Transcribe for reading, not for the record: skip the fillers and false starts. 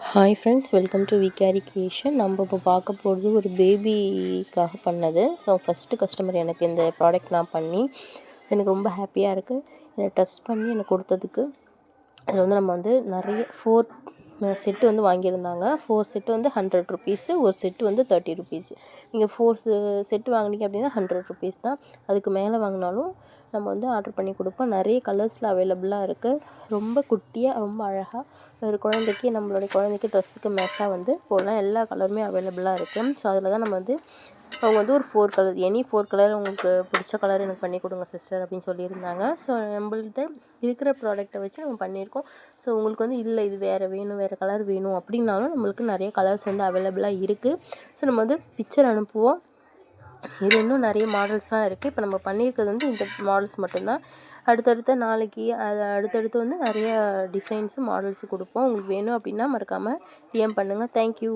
Hi friends, welcome to விகாரி creation. நம்ம இப்போ பார்க்க போகிறது ஒரு பேபிக்காக பண்ணது. ஸோ ஃபஸ்ட்டு கஸ்டமர் எனக்கு இந்த ப்ராடக்ட் நான் பண்ணி எனக்கு ரொம்ப ஹாப்பியாக இருக்குது. என்னை டெஸ்ட் பண்ணி எனக்கு கொடுத்ததுக்கு. அதில் வந்து நம்ம வந்து நிறைய 4 செட்டு வந்து வாங்கியிருந்தாங்க. 4 செட்டு வந்து 100 ருபீஸு, ஒரு செட்டு வந்து 30 ருபீஸு. நீங்கள் 4 செட்டு வாங்கினீங்க அப்படின்னா 100 ருபீஸ் தான். அதுக்கு மேலே வாங்கினாலும் நம்ம வந்து ஆர்டர் பண்ணி கொடுப்போம். நிறைய கலர்ஸில் அவைலபிளாக இருக்குது. ரொம்ப குட்டியாக, ரொம்ப அழகாக ஒரு குழந்தைக்கு, நம்மளுடைய குழந்தைக்கு ட்ரெஸ்ஸுக்கு மேட்சாக வந்து போடலாம். எல்லா கலருமே அவைலபிளாக இருக்குது. ஸோ அதில் தான் நம்ம வந்து அவங்க வந்து ஒரு 4 கலர், எனி 4 கலர் உங்களுக்கு பிடிச்ச கலர் எனக்கு பண்ணி கொடுங்க சிஸ்டர் அப்படின்னு சொல்லியிருந்தாங்க. ஸோ நம்மள்ட்ட இருக்கிற ப்ராடக்ட்டை வச்சு நம்ம பண்ணியிருக்கோம். ஸோ உங்களுக்கு வந்து இல்லை இது வேறு வேணும், வேறு கலர் வேணும் அப்படின்னாலும் நம்மளுக்கு நிறைய கலர்ஸ் வந்து அவைலபிளாக இருக்குது. ஸோ நம்ம வந்து பிக்சர் அனுப்புவோம். இது இன்னும் நிறைய மாடல்ஸ்லாம் இருக்குது. இப்போ நம்ம பண்ணியிருக்கிறது வந்து இந்த மாடல்ஸ் மட்டும்தான். அடுத்தடுத்த நாளைக்கு அடுத்தடுத்து வந்து நிறைய டிசைன்ஸு மாடல்ஸு கொடுப்போம். உங்களுக்கு வேணும் அப்படின்னா மறக்காமல் டிஎம் பண்ணுங்கள். தேங்க்யூ.